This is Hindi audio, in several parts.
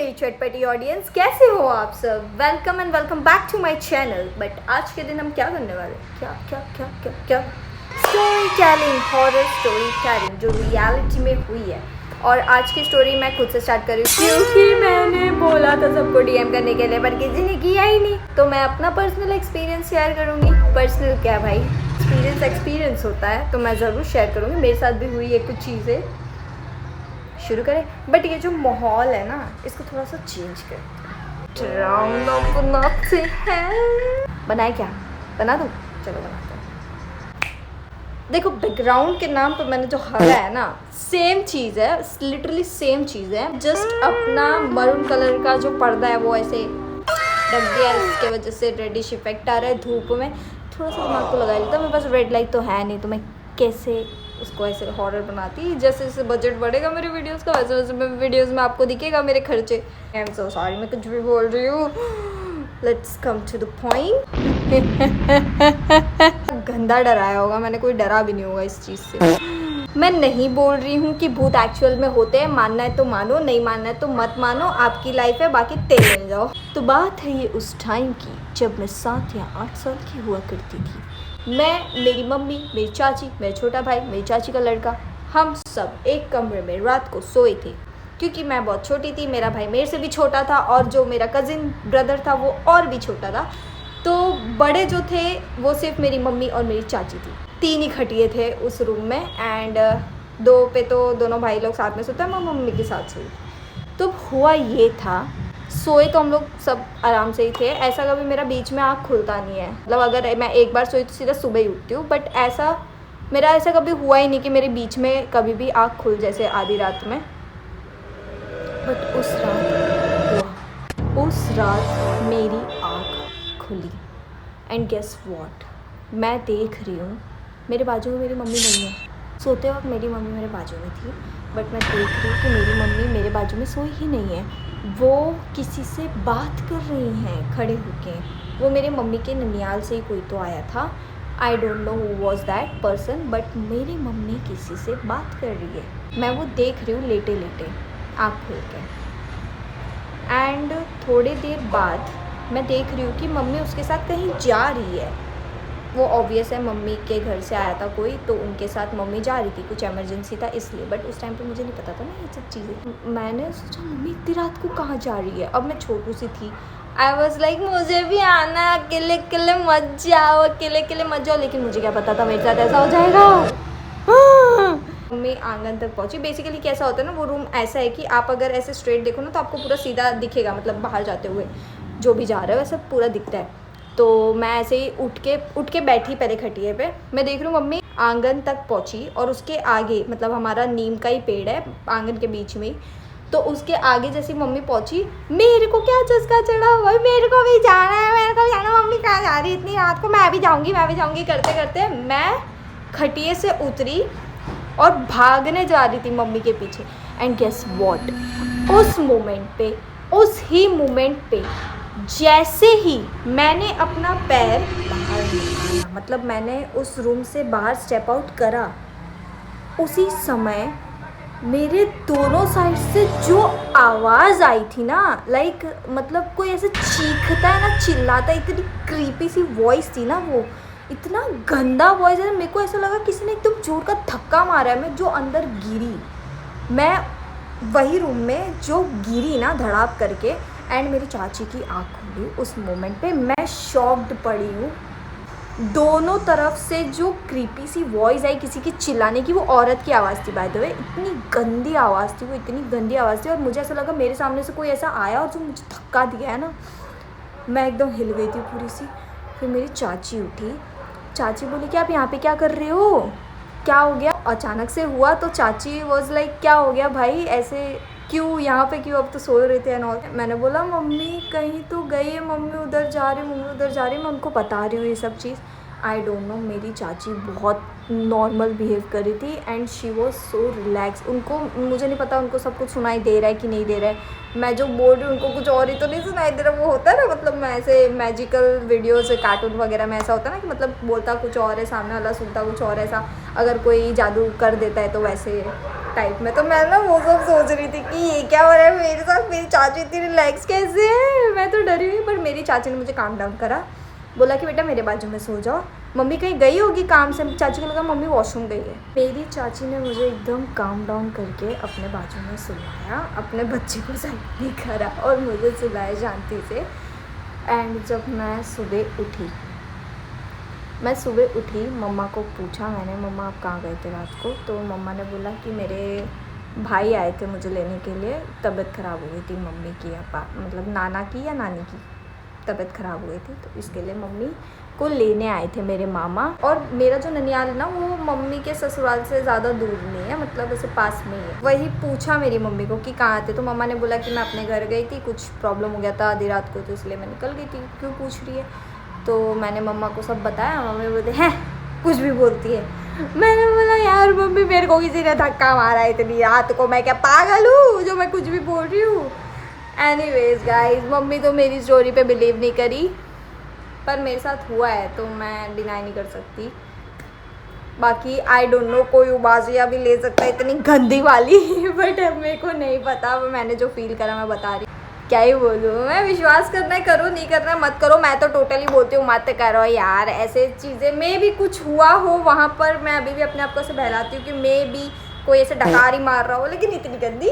मेरी चटपटी ऑडियंस, कैसे हो आप सब। Welcome and welcome back to my channel. But आज के दिन हम क्या करने वाले, क्या क्या क्या क्या क्या story telling, horror story telling जो रियलिटी में हुई है। और आज की स्टोरी मैं खुद से स्टार्ट कर रही हूँ क्योंकि मैंने बोला था सबको डीएम करने के लिए, पर किसी ने किया ही नहीं। तो मैं अपना पर्सनल एक्सपीरियंस शेयर करूँगी। पर्सनल क्या भाई, एक्सपीरियंस होता है तो मैं ज़रूर शेयर करूँगी। मेरे साथ भी हुई है कुछ चीज़ें। शुरू करें। बट ये जो माहौल है ना, इसको थोड़ा सा चेंज करते हैं। बनाए क्या, बना दूँ? चलो बनाते हैं। देखो, बैकग्राउंड के नाम पर मैंने जो हरा है ना, सेम चीज़ है, लिटरली सेम चीज़ है। जस्ट अपना मरून कलर का जो पर्दा है वो ऐसे ढक दिया, इसके वजह से रेडिश इफेक्ट आ रहा है। धूप में थोड़ा सा दिमाग को लगा लेता। मेरे पास रेड लाइट तो है नहीं, तो मैं कैसे उसको ऐसे हॉरर बनाती। जैसे जैसे बजट बढ़ेगा मेरे वीडियोस का, वैसे वैसे वीडियोस में आपको दिखेगा मेरे खर्चे। आई एम सो सॉरी, मैं कुछ भी बोल रही हूँ। Let's come to the point. गंदा डराया होगा मैंने, कोई डरा भी नहीं होगा इस चीज़ से। मैं नहीं बोल रही हूँ कि भूत एक्चुअल में होते हैं। मानना है तो मानो, नहीं मानना है तो मत मानो। आपकी लाइफ है, बाकी तेल मिल जाओ। तो बात है ये उस टाइम की जब मैं 7 या 8 साल की हुआ करती थी। मैं, मेरी मम्मी, मेरी चाची, मेरा छोटा भाई, मेरी चाची का लड़का, हम सब एक कमरे में रात को सोए थे। क्योंकि मैं बहुत छोटी थी, मेरा भाई मेरे से भी छोटा था, और जो मेरा कज़िन ब्रदर था वो और भी छोटा था। तो बड़े जो थे वो सिर्फ मेरी मम्मी और मेरी चाची थी। 3 ही खटिए थे उस रूम में। एंड 2 पे तो दोनों भाई लोग साथ में सोते हैं, मैं मम्मी के साथ सोई। तो हुआ ये था, सोए तो हम लोग सब आराम से ही थे। ऐसा कभी मेरा बीच में आँख खुलता नहीं है। मतलब अगर मैं एक बार सोई तो सीधा सुबह ही उठती हूँ। बट मेरा ऐसा कभी हुआ ही नहीं कि मेरे बीच में कभी भी आँख खुल जैसे आधी रात में। बट उस रात मेरी आँख खुली। एंड गेस व्हाट, मैं देख रही हूँ मेरे बाजू में मेरी मम्मी नहीं है। सोते वक्त मेरी मम्मी मेरे बाजू में थी, बट मैं देख रही हूँ कि मेरी मम्मी मेरे बाजू में सोई ही नहीं है। वो किसी से बात कर रही हैं खड़े होके। वो मेरे मम्मी के ननियाल से ही कोई तो आया था। I don't know who was that person, but मेरी मम्मी किसी से बात कर रही है। मैं वो देख रही हूँ लेटे लेटे, आँख खोल के। एंड थोड़ी देर बाद मैं देख रही हूँ कि मम्मी उसके साथ कहीं जा रही है। वो ऑब्वियस है, मम्मी के घर से आया था कोई, तो उनके साथ मम्मी जा रही थी, कुछ इमरजेंसी था इसलिए। बट उस टाइम पे मुझे नहीं पता था ना ये सब चीज़ें। मैंने सोचा मम्मी इतनी रात को कहाँ जा रही है। अब मैं छोटू सी थी। आई वॉज लाइक मुझे भी आना, अकेले अकेले मत जाओ, अकेले अकेले मत जाओ। लेकिन मुझे क्या पता था मेरे साथ ऐसा हो जाएगा। मम्मी आंगन तक पहुँची। बेसिकली कैसा होता है ना, वो रूम ऐसा है कि आप अगर ऐसे स्ट्रेट देखो ना तो आपको पूरा सीधा दिखेगा। मतलब बाहर जाते हुए जो भी जा रहा है वैसा पूरा दिखता है। तो मैं ऐसे ही उठ के बैठी पहले खटिए पे। मैं देख रही हूँ मम्मी आंगन तक पहुँची, और उसके आगे, मतलब हमारा नीम का ही पेड़ है आंगन के बीच में ही, तो उसके आगे जैसी मम्मी पहुँची, मेरे को क्या चस्का चढ़ा भाई, मेरे को भी जाना है, मेरे को भी जाना। मम्मी कहाँ जा रही इतनी रात को, मैं भी जाऊँगी करते करते मैं खटिए से उतरी और भागने जा रही थी मम्मी के पीछे। एंड गेस व्हाट, उस मोमेंट पे जैसे ही मैंने अपना पैर बाहर निकाला, मतलब मैंने उस रूम से बाहर स्टेप आउट करा, उसी समय मेरे दोनों साइड से जो आवाज़ आई थी ना, लाइक मतलब कोई ऐसे चीखता है ना, चिल्लाता है, इतनी क्रीपी सी वॉइस थी ना, वो इतना गंदा वॉइस है। मेरे को ऐसा लगा किसी ने एकदम जोर का धक्का मारा है। मैं जो अंदर गिरी, मैं वही रूम में जो गिरी ना धड़ाप करके। एंड मेरी चाची की आँख खुली उस मोमेंट पे। मैं शॉक्ड पड़ी हूँ। दोनों तरफ से जो क्रीपी सी वॉइस आई किसी की चिल्लाने की, वो औरत की आवाज़ थी बाय द वे। इतनी गंदी आवाज़ थी वो, इतनी गंदी आवाज़ थी। और मुझे ऐसा लगा मेरे सामने से कोई ऐसा आया और जो मुझे धक्का दिया है ना, मैं एकदम हिल गई थी पूरी सी। फिर मेरी चाची उठी। चाची बोली कि आप यहाँ पे क्या कर रहे हो, क्या हो गया। अचानक से हुआ तो चाची वॉज लाइक क्या हो गया भाई, ऐसे क्यों यहाँ पे क्यों, अब तो सो रहे थे एंड ऑल। मैंने बोला मम्मी कहीं तो गई है, मम्मी उधर जा रही, मैं उनको बता रही हूँ ये सब चीज़। आई डोंट नो, मेरी चाची बहुत नॉर्मल बिहेव कर रही थी and she was so relax. उनको, मुझे नहीं पता उनको सब कुछ सुनाई दे रहा है कि नहीं दे रहा है। मैं जो बोल रही हूँ उनको कुछ और ही तो नहीं सुनाई दे रहा। वो होता है ना, मतलब मैं ऐसे मैजिकल वीडियोज़ कार्टून वगैरह में ऐसा होता है ना कि मतलब बोलता कुछ और है, सामने वाला सुनता कुछ और, ऐसा अगर कोई जादू कर देता है तो वैसे टाइप में। तो मैं ना वो सब सोच रही थी कि ये क्या हो रहा है मेरे साथ, मेरी चाची इतनी रिलैक्स कैसे है, मैं तो डरी हुई। पर मेरी चाची ने मुझे काम डाउन करा, बोला कि बेटा मेरे बाजू में सो जाओ, मम्मी कहीं गई होगी काम से। चाची को लगा मम्मी वॉशरूम गई है। मेरी चाची ने मुझे एकदम काम डाउन करके अपने बाजू में सुलाया, अपने बच्चे को साइड नहीं करा और मुझे सुलाया शांति से। एंड जब मैं सुबह उठी मम्मा को पूछा मैंने, मम्मा आप कहाँ गए थे रात को? तो मम्मा ने बोला कि मेरे भाई आए थे मुझे लेने के लिए, तबीयत ख़राब हो गई थी मम्मी की, या मतलब नाना की या नानी की तबीयत ख़राब हो गई थी, तो इसके लिए मम्मी को लेने आए थे मेरे मामा। और मेरा जो ननियाल है ना वो मम्मी के ससुराल से ज़्यादा दूर नहीं है, मतलब ऐसे पास में ही है। वही पूछा मेरी मम्मी को कि कहाँ थे, तो मम्मा ने बोला कि मैं अपने घर गई थी, कुछ प्रॉब्लम हो गया था आधी रात को, तो इसलिए मैं निकल गई थी, क्यों पूछ रही है? तो मैंने मम्मा को सब बताया। मम्मी बोलते हैं कुछ भी बोलती है। मैंने बोला यार मम्मी मेरे को किसी ने धक्का मारा है इतनी रात को, मैं क्या पागल हूँ जो मैं कुछ भी बोल रही हूँ? एनीवेज गाइस, मम्मी तो मेरी स्टोरी पे बिलीव नहीं करी, पर मेरे साथ हुआ है तो मैं डिनाई नहीं कर सकती। बाकी आई डोंट नो, कोई उबाजियाँ भी ले सकता है इतनी गंदी वाली बट मेरे को नहीं पता, मैंने जो फील करा मैं बता रही, क्या ही बोलूँ मैं। विश्वास करना है करो, नहीं करना मत करो, मैं तो टोटली बोलती हूँ मत करो यार ऐसे चीज़ें। मे भी कुछ हुआ हो वहाँ पर, मैं अभी भी अपने आप को ऐसे बहलाती हूँ कि मे भी कोई ऐसे डकार ही मार रहा हो, लेकिन इतनी गंदी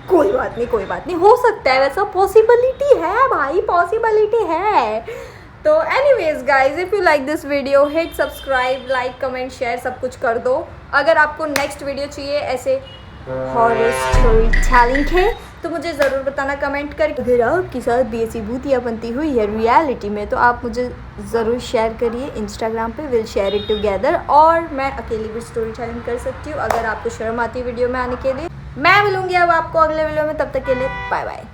कोई बात नहीं, हो सकता है वैसा, पॉसिबिलिटी है भाई, पॉसिबिलिटी है। तो anyways guys, if you like this video hit subscribe, like comment share सब कुछ कर दो। अगर आपको नेक्स्ट वीडियो चाहिए ऐसे हॉरर स्टोरी टेलिंग है तो मुझे ज़रूर बताना कमेंट करके। अगर आपके साथ भी ऐसी भूतिया बनती हुई है रियलिटी में तो आप मुझे ज़रूर शेयर करिए इंस्टाग्राम पे, विल शेयर इट टुगेदर। और मैं अकेली भी स्टोरी टेलिंग कर सकती हूँ अगर आपको शर्म आती है वीडियो में आने के लिए। मैं मिलूँगी अब आपको अगले वीडियो में, तब तक के लिए बाय बाय।